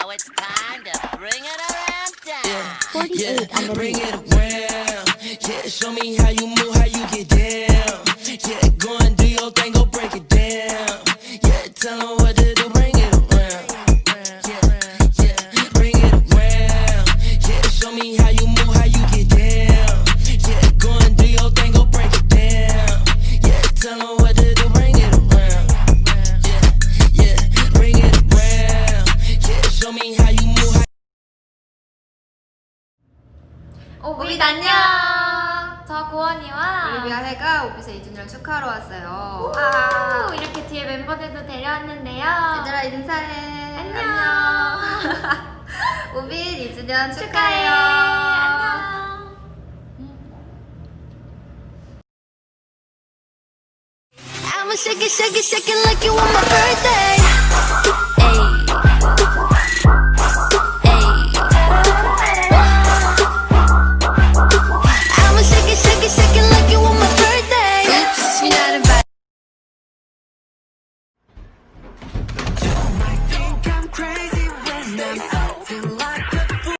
Now it's time to bring it around town. Yeah, bring it around. Yeah, show me how you move, how you get down. Yeah, go and do your thing, go break it down. Yeah, tell them what to do, bring it around. Yeah, bring it around. Yeah, show me how you move, how you get down. Yeah, go and do your thing, go break it down. Yeah, tell them what to do, bring it around. Yeah, bring it around. Yeah, show me how you move. 오빛 안녕! 저 고원이와 올리비아 해가 오빛의 2주년을 축하하러 왔어요. 와, 이렇게 뒤에 멤버들도 데려왔는데요. 얘들아 인사해. 안녕. 오빛 2주년 축하해. 축하해요. 안녕. I'ma shake it, shake it, shake it like you on my birthday. I'ma shake it, shake it, shake it like you on my birthday. Oops, you're not invited. You might think I'm crazy when I'm acting like a fool.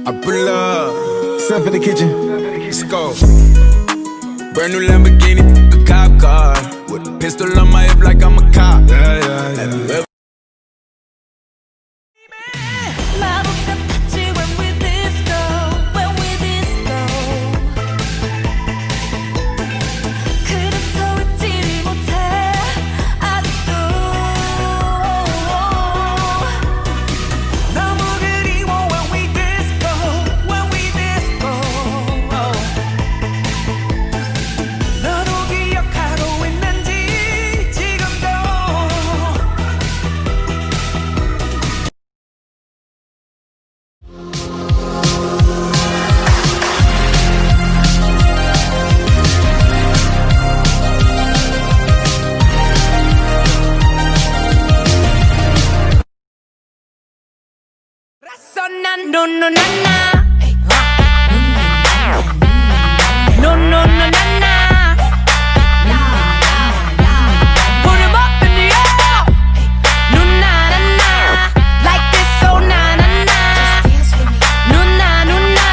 I pull up, step in the kitchen, let's go. Brand new Lamborghini, a cop car, with a pistol on my hip like I'm a cop. Yeah. No, no, na, na. No, no, no, na, na. Put 'em up in the air. No, na, na, na. Like this, so na, na, na. No, na, no, na.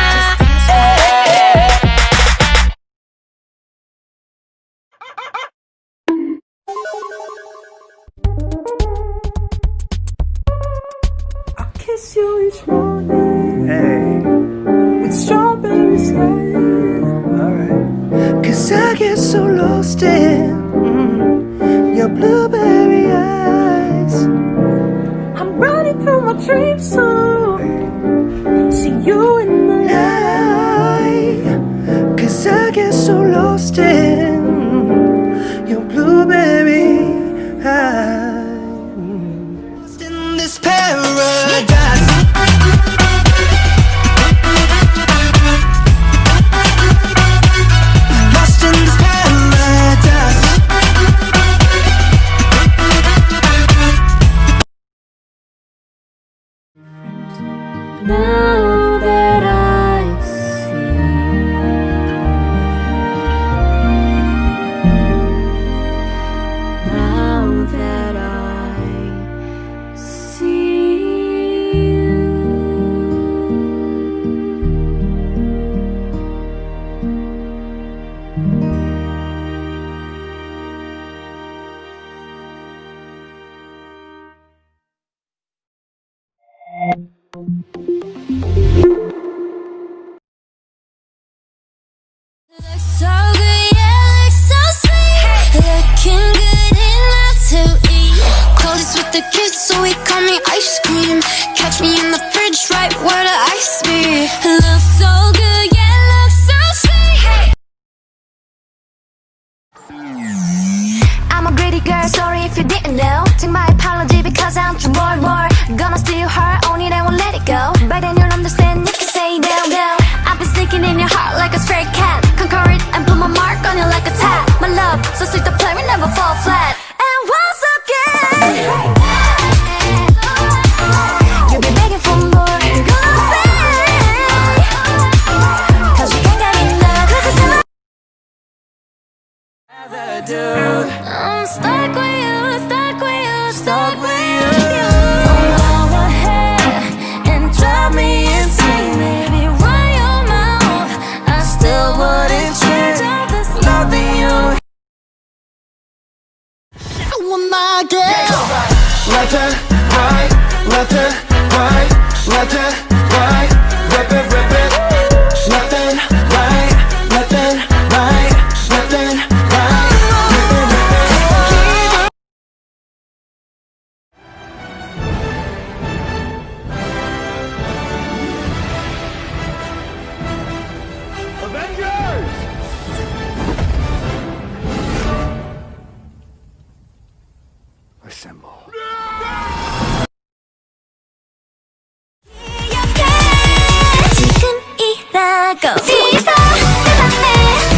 I kiss you each morning. Hey. With strawberries, hey. Alright. 'Cause I get so lost in your blueberry eyes. I'm running through my dreams to see you in the light. 'Cause I get so lost in your blueberry eyes. Lost in this paradise. Lost in this paradise. Now that I see, now that I see you. Looks so good, yeah, looks so sweet. Looking good enough to eat. Close the kiss, so he call me ice cream. Catch me in the fridge, right where the ice be. Looks so good, yeah, looks so sweet. I'm a pretty girl, sorry if you didn't know. Take my apology because I'm too more. Gonna steal her, only then won't let it go. By then you'll understand, you can say no. I've been sneaking in your heart like a stray cat. Conquer it and put my mark on you like a tap. My love, so sweet the play, we never fall flat. And once again, you'll be begging for more. You're gonna say, 'cause you can't get enough. 'Cause it's in I'm stuck with you, stuck with you, stuck with you. So go ahead and drive me insane, baby. Run your mouth, I still wouldn't change. All this loving you. I want my girl. Left and right, left and right, left and right, rip it, rip it. Left and right, left and right, left and right, rip it, rip it. Assemble. 지금이라고 비서 내 맘에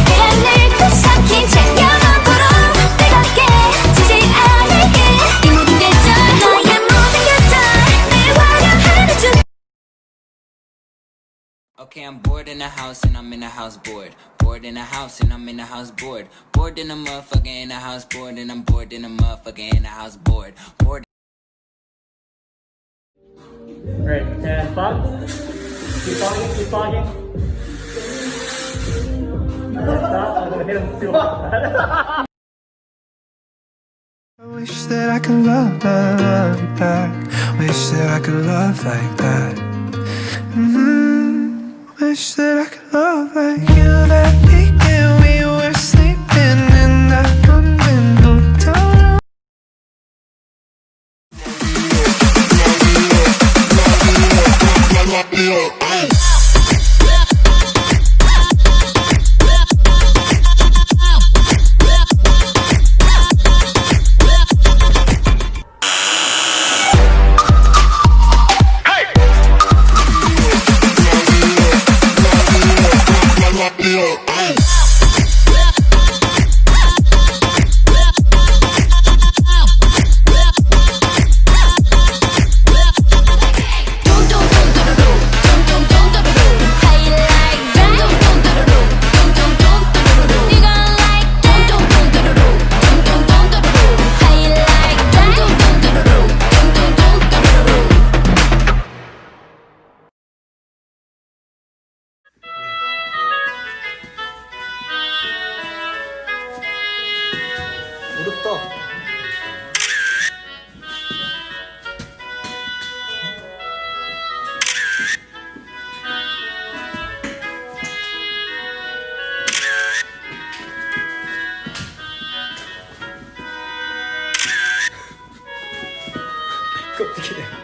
계란을 또 섞인 챙겨놓도록 뜨겁게 지지 않을게. 이 모든 계절 너의 모든 계절 늘 환영하는 중. Okay, I'm bored in the house and I'm in the house bored. Bored in the house and I'm in the house bored. Bored in the motherfucker in the house bored and I'm bored in the motherfucker in the house bored. Bored. Great, and fun. Keep talking, keep talking. Stop, I'm gonna hit him too hard. I wish that I could love you back. Wish that I could love like that. Wish that I could love like you. That weekend we were sleeping in that one hotel. 무릎 떠. 껍데기.